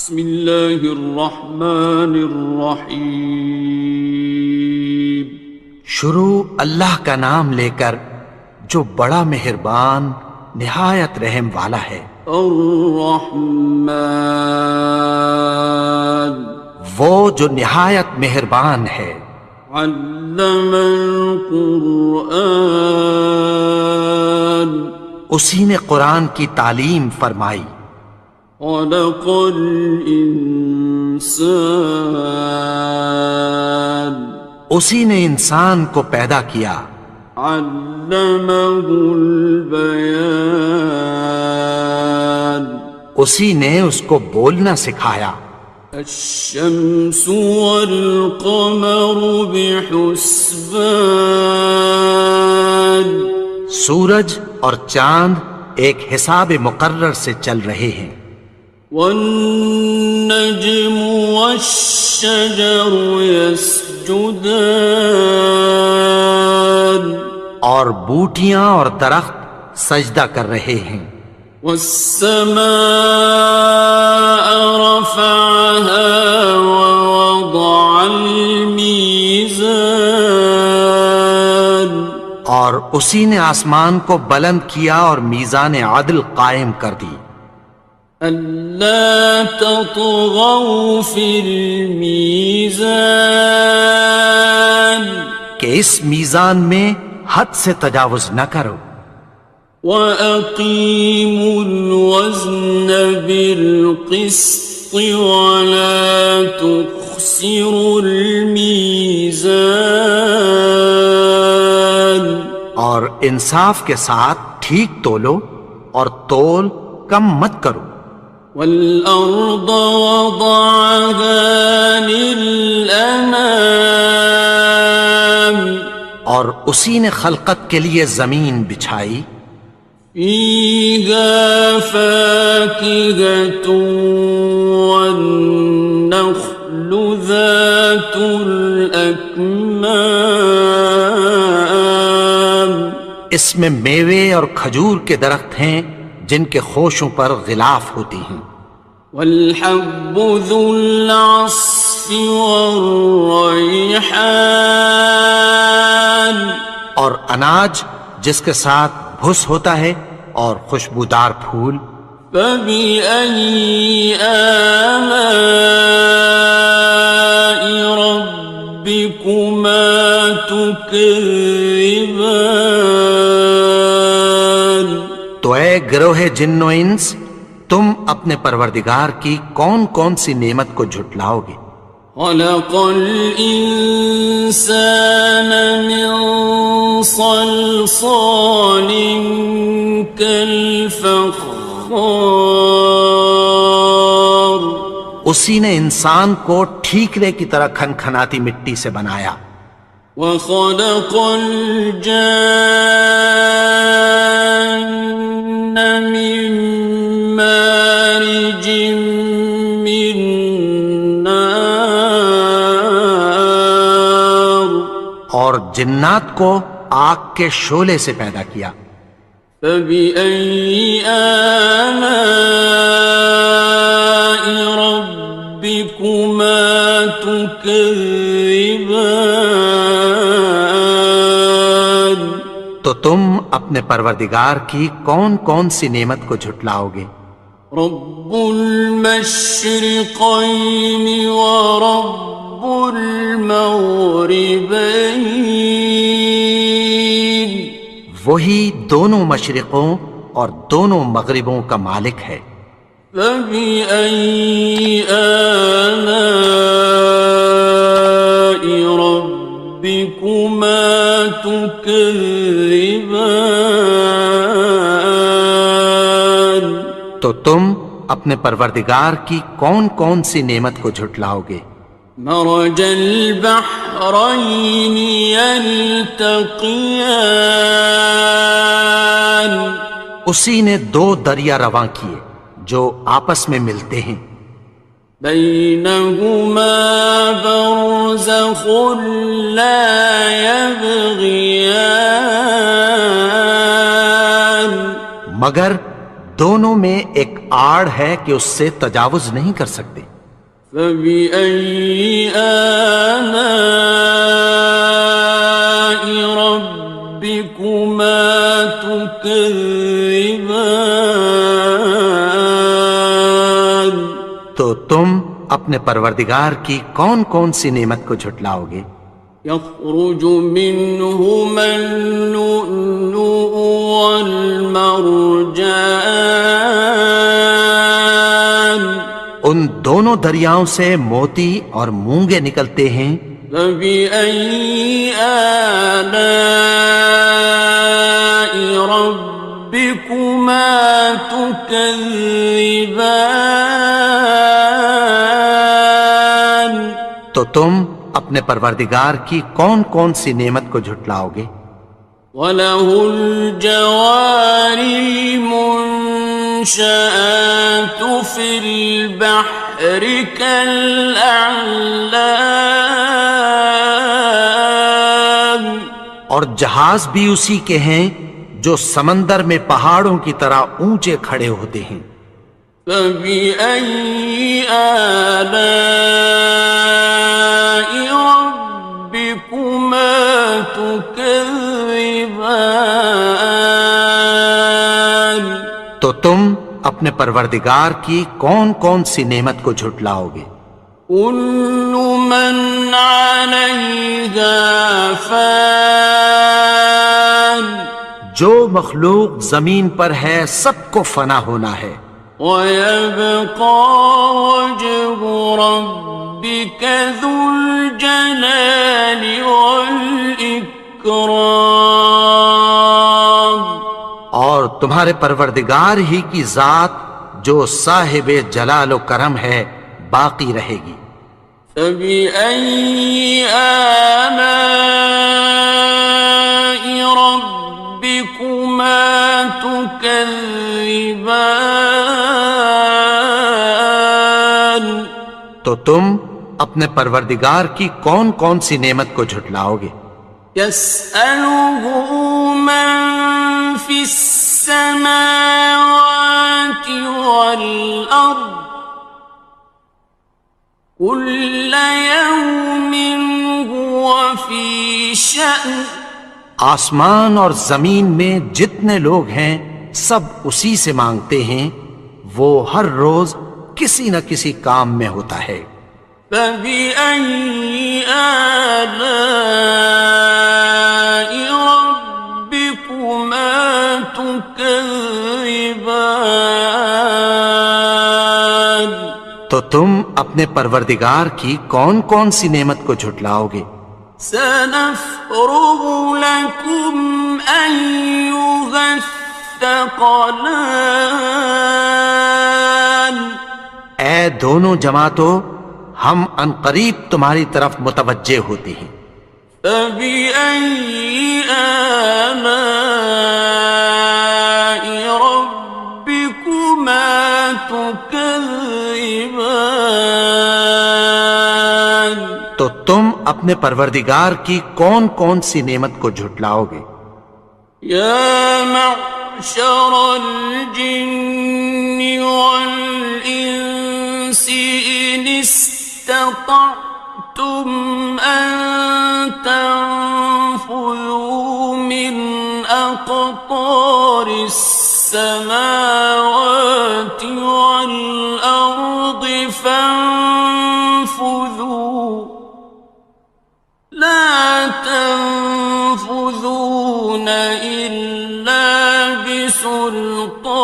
بسم اللہ الرحمن الرحیم۔ شروع اللہ کا نام لے کر جو بڑا مہربان نہایت رحم والا ہے۔ الرحمن، وہ جو نہایت مہربان ہے۔ علم القرآن، اسی نے قرآن کی تعلیم فرمائی۔ خلق الانسان، اسی نے انسان کو پیدا کیا۔ علمہ البیان، اسی نے اس کو بولنا سکھایا۔ الشمس والقمر بحسبان، سورج اور چاند ایک حساب مقرر سے چل رہے ہیں۔ والنجم والشجر يسجدان، اور بوٹیاں اور درخت سجدہ کر رہے ہیں۔ والسماء رفعها ووضع الميزان، اور اسی نے آسمان کو بلند کیا اور میزان عدل قائم کر دی۔ ألا تطغوا في الميزان، کہ اس میزان میں حد سے تجاوز نہ کرو۔ وَأَقِيمُوا الْوَزْنَ بِالْقِسْطِ وَلَا تُخْسِرُوا الْمِيزَانَ، اور انصاف کے ساتھ ٹھیک تولو اور تول کم مت کرو۔ وَالْأَرْضَ وَضَعَهَا لِلْأَنَامِ، اور اسی نے خلقت کے لیے زمین بچھائی۔ فِيهَا فَاكِهَةٌ وَالنَّخْلُ ذَاتُ الْأَكْمَامِ، اس میں میوے اور کھجور کے درخت ہیں جن کے خوشوں پر غلاف ہوتی ہیں۔ وَالْحَبُّ ذُو الْعَصْفِ وَالرَّيْحَانِ، اور اناج جس کے ساتھ بھس ہوتا ہے اور خوشبودار پھول۔ فَبِأَيِّ آلَاءِ رَبِّكُمَا تُكَذِّبَانِ، تو اے گروہ جن و انس، تم اپنے پروردگار کی کون کون سی نعمت کو جھٹلاؤ گے؟ خَلَقَ الْإِنسَانَ مِنْ صَلْصَالٍ كَالْفَخَّارِ، اسی نے انسان کو ٹھیکرے کی طرح کھنکھناتی مٹی سے بنایا۔ وَخَلَقَ الْجَانَّ مِن مَّارِجٍ مِّن نَّارٍ، اور جنات کو آگ کے شعلے سے پیدا کیا۔ فَبِأَيِّ آلَاءِ رَبِّكُمَا تُكَذِّبَانِ، تو تم اپنے پروردگار کی کون کون سی نعمت کو جھٹلاؤ گے؟ رب المشرقین ورب المغربین، وہی دونوں مشرقوں اور دونوں مغربوں کا مالک ہے۔ فَبِأَيِّ آلَاءِ رَبِّكُمَا تُكَذِّبَانِ، تو تم اپنے پروردگار کی کون کون سی نعمت کو جھٹلاؤ گے؟ مرج البحرین یلتقیان، اسی نے دو دریا رواں کیے جو آپس میں ملتے ہیں۔ بینہما برزخ لا یبغیان، مگر دونوں میں ایک آڑ ہے کہ اس سے تجاوز نہیں کر سکتے۔ فبأي آلاء ربكما تكذبان؟ تو تم اپنے پروردگار کی کون کون سی نعمت کو جھٹلاؤ گے؟ يخرج منهما اللؤلؤ والمرجان ان دونوں دریاؤں سے موتی اور مونگے نکلتے ہیں۔ فبأي آلاء ربكما تكذبان؟ تو تم اپنے پروردگار کی کون کون سی نعمت کو جھٹلاؤ گے؟ وَلَهُ الْجَوَارِ الْمُنشَآتُ فِي الْبَحْرِ كَالْأَعْلَامِ، اور جہاز بھی اسی کے ہیں جو سمندر میں پہاڑوں کی طرح اونچے کھڑے ہوتے ہیں۔ فَبِأَيِّ آلَاءِ رَبِّكُمَا تُكَذِّبَانِ؟ تو تم اپنے پروردگار کی کون کون سی نعمت کو جھٹلاؤ گے؟ كُلُّ مَنْ عَلَيْهَا فَانٍ، جو مخلوق زمین پر ہے سب کو فنا ہونا ہے۔ وَيَبْقَى وَجْهُ رَبِّكَ ذُو الْجَلَالِ وَالْإِكْرَامِ، اور تمہارے پروردگار ہی کی ذات جو صاحب جلال و کرم ہے باقی رہے گی۔ فَبِأَيِّ آلَاءِ رَبِّكُمَا تُكَذِّبَانِ؟ تو تم اپنے پروردگار کی کون کون سی نعمت کو جھٹلاؤ گے؟ يَسْأَلُهُ مَن فِي السَّمَاوَاتِ وَالْأَرْضِ كُلَّ يَوْمٍ هُوَ فِي شَأْنٍ، آسمان اور زمین میں جتنے لوگ ہیں سب اسی سے مانگتے ہیں، وہ ہر روز کسی نہ کسی کام میں ہوتا ہے۔ فَبِأَيِّ آلَاءِ رَبِّكُمَا تُكَذِّبَانِ؟ تو تم اپنے پروردگار کی کون کون سی نعمت کو جھٹلاؤ گے؟ سَنَفْرُغُ لَكُمْ أَيُّهَ الثَّقَلَانِ؟ اے دونوں جماعتوں، ہم عنقریب تمہاری طرف متوجہ ہوتے ہیں۔ فَبِأَيِّ آلَاءِ رَبِّكُمَا تُكَذِّبَانِ؟ تو تم اپنے پروردگار کی کون کون سی نعمت کو جھٹلاؤ گے؟ يَا مَعْشَرَ الْجِنِّ وَالْإِنسِ إِنِ اسْتَطَعْتُمْ أَن تَنفُذُوا مِنْ أَقْطَارِ السَّمَاوَاتِ وَالْأَرْضِ فَانفُذُوا لَا تَنفُذُونَ إِلَّا بِسُلْطَانٍ۔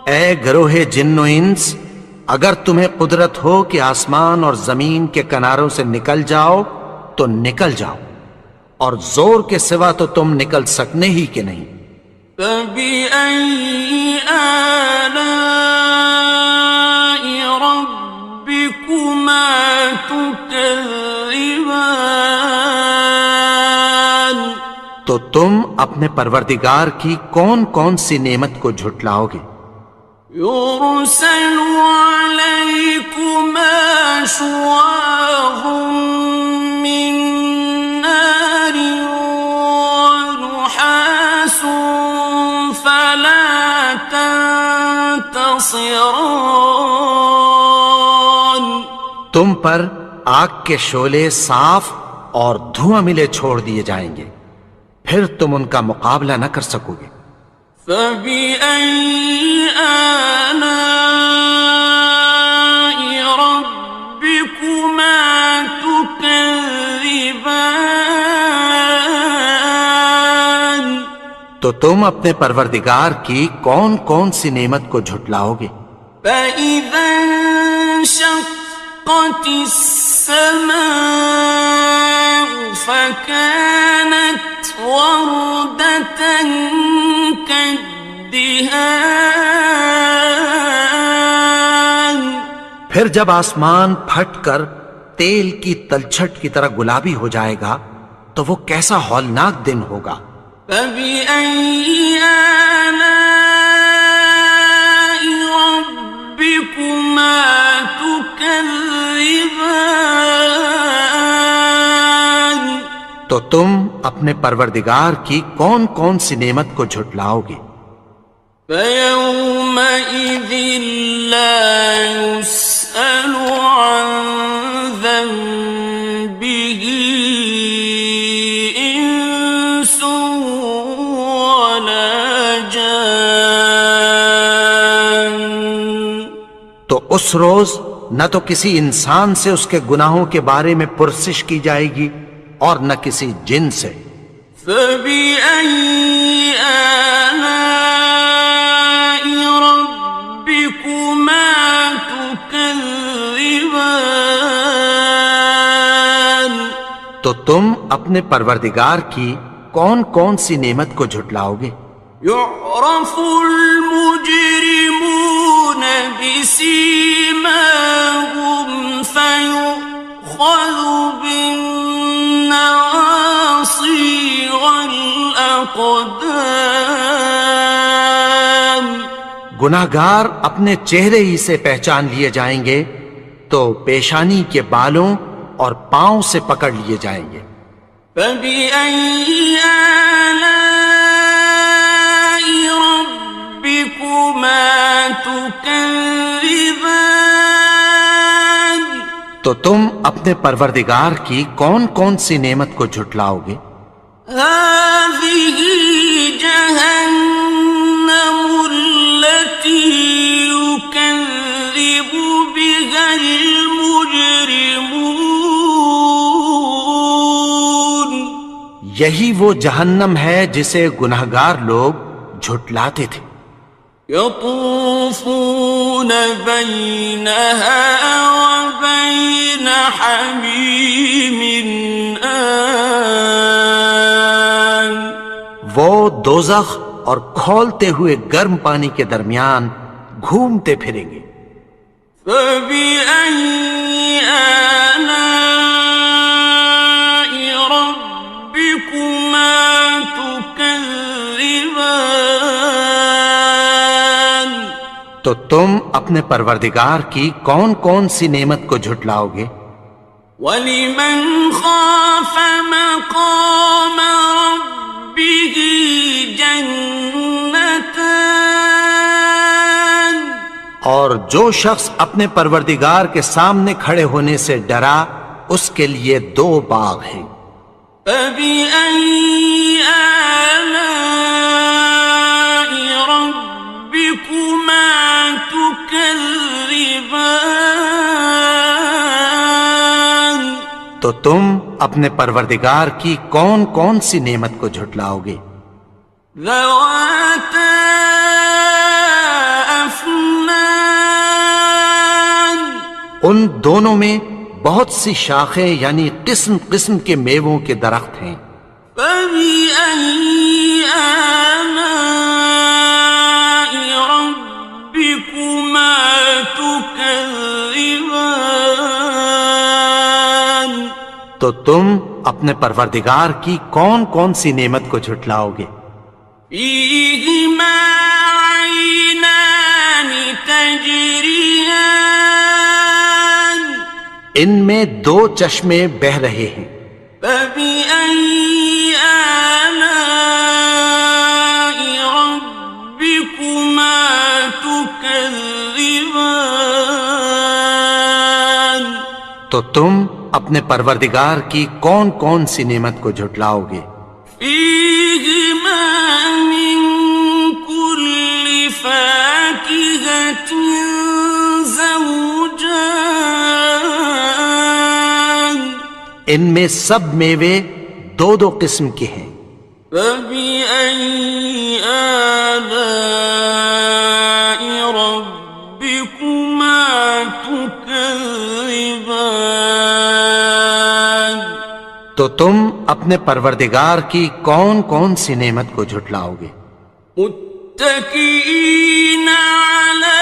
اے گروہ جن و انس، اگر تمہیں قدرت ہو کہ آسمان اور زمین کے کناروں سے نکل جاؤ تو نکل جاؤ، اور زور کے سوا تو تم نکل سکنے ہی کہ نہیں۔ فَبِأَيِّ آلَاءِ رَبِّكُمَا تُكَذِّبَانِ؟ تو تم اپنے پروردگار کی کون کون سی نعمت کو جھٹلاؤ گے؟ يُرْسَلُ عَلَيْكُمَا شُوَاظٌ مِّن نَّارٍ وَنُحَاسٌ ينتصران تم پر آگ کے شعلے صاف اور دھواں ملے چھوڑ دیے جائیں گے، پھر تم ان کا مقابلہ نہ کر سکو گے۔ فبأي آلاء ربكما تكذبان تو تم اپنے پروردگار کی کون کون سی نعمت کو جھٹلاؤ گے؟ فإذا انشقت السماء فكانت وردة كالدهان پھر جب آسمان پھٹ کر تیل کی تلچھٹ کی طرح گلابی ہو جائے گا تو وہ کیسا ہولناک دن ہوگا۔ فبأي آلاء ربكما تكذبان تو تم اپنے پروردگار کی کون کون سی نعمت کو جھٹلاؤ گے؟ فيومئذ لا يسأل عن ذنبه إنس ولا جان تو اس روز نہ تو کسی انسان سے اس کے گناہوں کے بارے میں پرسش کی جائے گی اور نہ کسی جن سے۔ فبأي آلاء ربكما تكذبان تو تم اپنے پروردگار کی کون کون سی نعمت کو جھٹلاؤ گے؟ يعرف المجرمون بسيماهم فيؤخذ بالنواصي والأقدام گناہگار اپنے چہرے ہی سے پہچان لیے جائیں گے تو پیشانی کے بالوں اور پاؤں سے پکڑ لیے جائیں گے۔ فبأي آلاء ربكما تكذبان تو تم اپنے پروردگار کی کون کون سی نعمت کو جھٹلاؤ گے؟ هذه جهنم التي يكذب بها المجرمون یہی وہ جہنم ہے جسے گناہگار لوگ جھٹلاتے تھے۔ يطوفون بينها وبين حميم آن وہ دوزخ اور کھولتے ہوئے گرم پانی کے درمیان گھومتے پھریں گے۔ فبأي آلاء ربكما تكذبان تو تم اپنے پروردگار کی کون کون سی نعمت کو جھٹلاؤ گے؟ وَلِمَنْ خَافَ مَقَامَ رَبِّهِ جَنَّتَانِ اور جو شخص اپنے پروردگار کے سامنے کھڑے ہونے سے ڈرا اس کے لیے دو باغ ہیں۔ فَبِأَيِّ آلَاءِ رَبِّكُمَا تُكَذِّبَانِ تو تم اپنے پروردگار کی کون کون سی نعمت کو جھٹلاؤ گے؟ ذَوَاتَا أَفْنَانٍ ان دونوں میں بہت سی شاخیں یعنی قسم قسم کے میووں کے درخت ہیں۔ فَبِأَيِّ آلَاءِ رَبِّكُمَا تُكَذِّبَانِ تو تم اپنے پروردگار کی کون کون سی نعمت کو جھٹلاؤ گے؟ فِيهِمَا عَيْنَانِ تَجْرِيَانِ ان میں دو چشمے بہہ رہے ہیں۔ فَبِأَيِّ آلَاءِ رَبِّكُمَا تُكَذِّبَانِ تكذبان تو تم اپنے پروردگار کی کون کون سی نعمت کو جھٹلاؤ گے؟ فيهما من كل فاكهة زوجان ان میں سب میوے دو دو قسم کے ہیں۔ فبأي آلاء ربكما تكذبان تو تم اپنے پروردگار کی کون کون سی نعمت کو جھٹلاؤ گے؟ متكئين على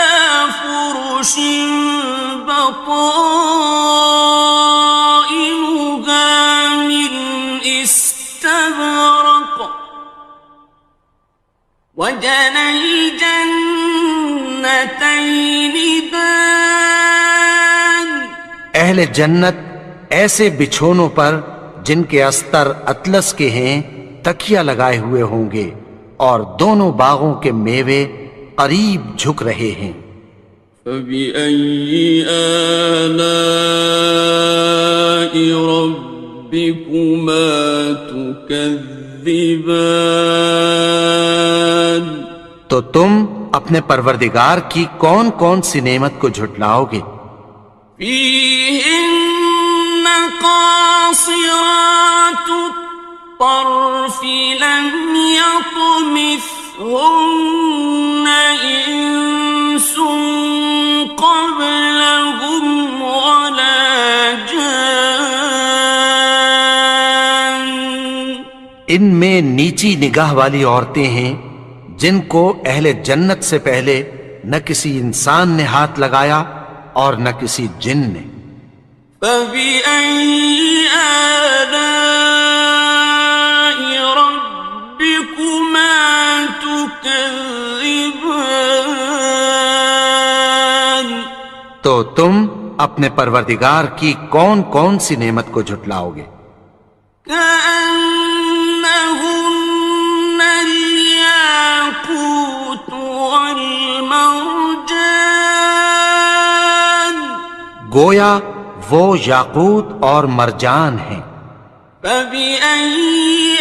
فرش بطائنها من استبرق وجنى الجنتين دان اہل جنت ایسے بچھونوں پر جن کے استر اطلس کے ہیں تکیہ لگائے ہوئے ہوں گے، اور دونوں باغوں کے میوے قریب جھک رہے ہیں۔ فبأي آلاء ربكما تكذبان تو تم اپنے پروردگار کی کون کون سی نعمت کو جھٹلاؤ گے؟ فيهن قاصرات الطرف لم يطمثهن إنس قبلهم ولا جان ان میں نیچی نگاہ والی عورتیں ہیں جن کو اہل جنت سے پہلے نہ کسی انسان نے ہاتھ لگایا اور نہ کسی جن نے۔ فبأي آلاء ربكما تكذبان تو تم اپنے پروردگار کی کون کون سی نعمت کو جھٹلاؤ گے؟ كأنهن الياقوت والمرجان گویا وہ یاقوت اور مرجان ہیں۔ فبأي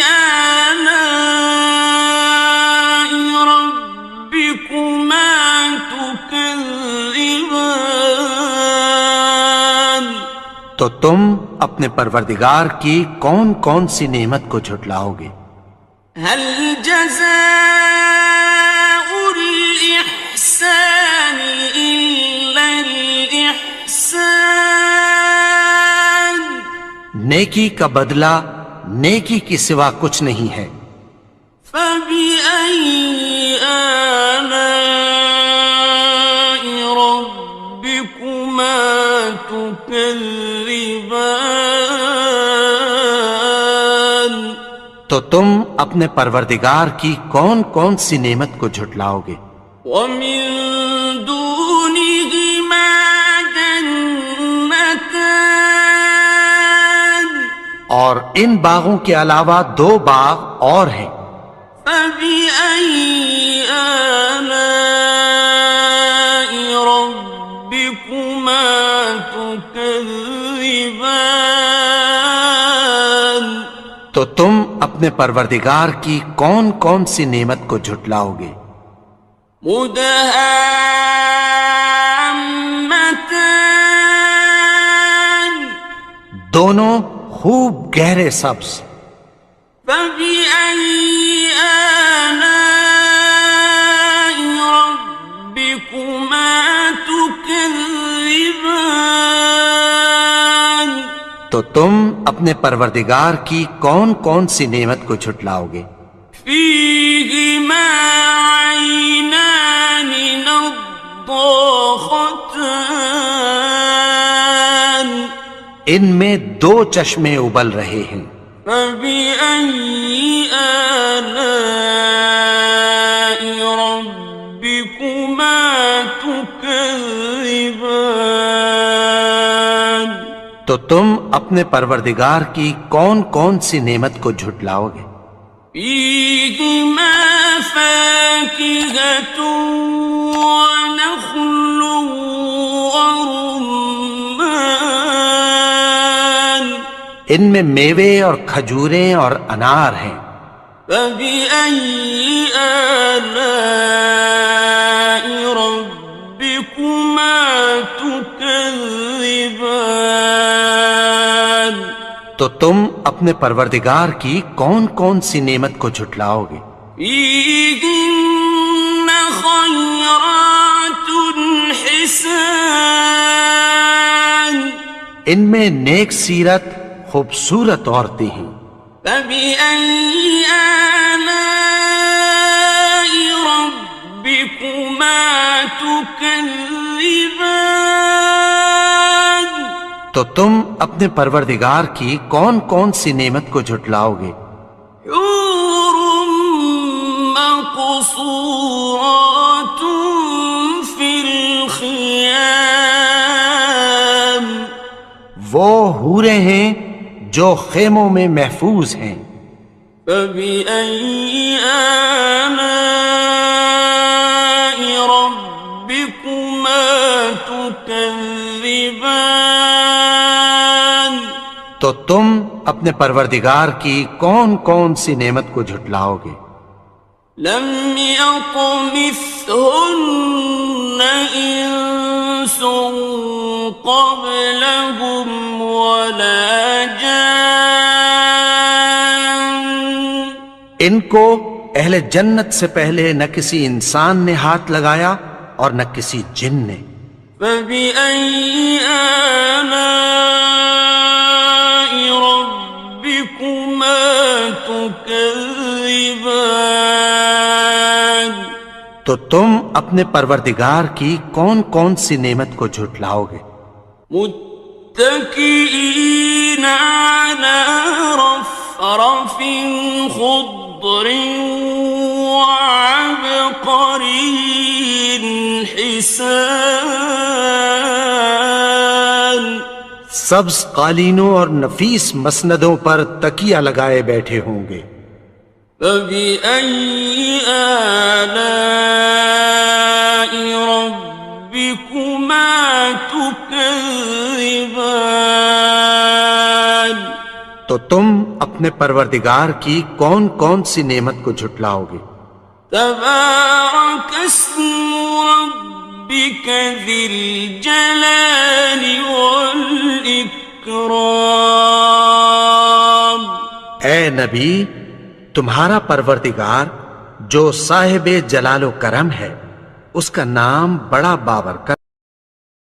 آلاء ربكما تكذبان تو تم اپنے پروردگار کی کون کون سی نعمت کو جھٹلاؤ گے؟ هل جزاء الإحسان إلا الإحسان نیکی کا بدلہ نیکی کی سوا کچھ نہیں ہے۔ فبأي آلاء ربكما تكذبان تو تم اپنے پروردگار کی کون کون سی نعمت کو جھٹلاؤ گے؟ ومن دونهما جنتان اور ان باغوں کے علاوہ دو باغ اور ہیں۔ فبأي آلاء ربكما تكذبان تو تم اپنے پروردگار کی کون کون سی نعمت کو جھٹلاؤ گے؟ مدهامتان دونوں خوب گہرے سبز۔ فبأي آلاء ربكما تكذبان تو تم اپنے پروردگار کی کون کون سی نعمت کو جھٹلاؤ گے؟ فيهما عينان نضاختان ان میں دو چشمے ابل رہے ہیں۔ فبأي آلاء ربكما تكذبان تو تم اپنے پروردگار کی کون کون سی نعمت کو جھٹلاؤ گے؟ فيهما فاكهة ونخل ورمان ان میں میوے اور کھجوریں اور انار ہیں. فبأي آلاء ربكما تكذبان تو تم اپنے پروردگار کی کون کون سی نعمت کو جھٹلاؤ گے؟ فيهن خيرات حسان ان میں نیک سیرت خوبصورت عورتیں ہیں. فبأي آلاء ربكما تكذبان تو تم اپنے پروردگار کی کون کون سی نعمت کو جھٹلاؤ گے؟ حور مقصورات في الخيام وہ حوریں ہیں جو خیموں میں محفوظ ہیں. فبأي آلاء ربكما تكذبان تو تم اپنے پروردگار کی کون کون سی نعمت کو جھٹلاؤ گے؟ لم يطمثهن إنس قبلهم ولا جان ان کو اہل جنت سے پہلے نہ کسی انسان نے ہاتھ لگایا اور نہ کسی جن نے. فبأي آلاء ربكما تكذبان تو تم اپنے پروردگار کی کون کون سی نعمت کو جھٹلاؤ گے؟ متكئين على رفرف خضر وعبقري حسان سبز قالینوں اور نفیس مسندوں پر تکیہ لگائے بیٹھے ہوں گے. فبأي آلاء ربكما تكذبان تو تم اپنے پروردگار کی کون کون سی نعمت کو جھٹلاؤ گے؟ تبارك اسم ربك ذي الجلال والإكرام اے نبی، تمہارا پروردگار جو صاحب جلال و کرم ہے، اس کا نام بڑا بابرکت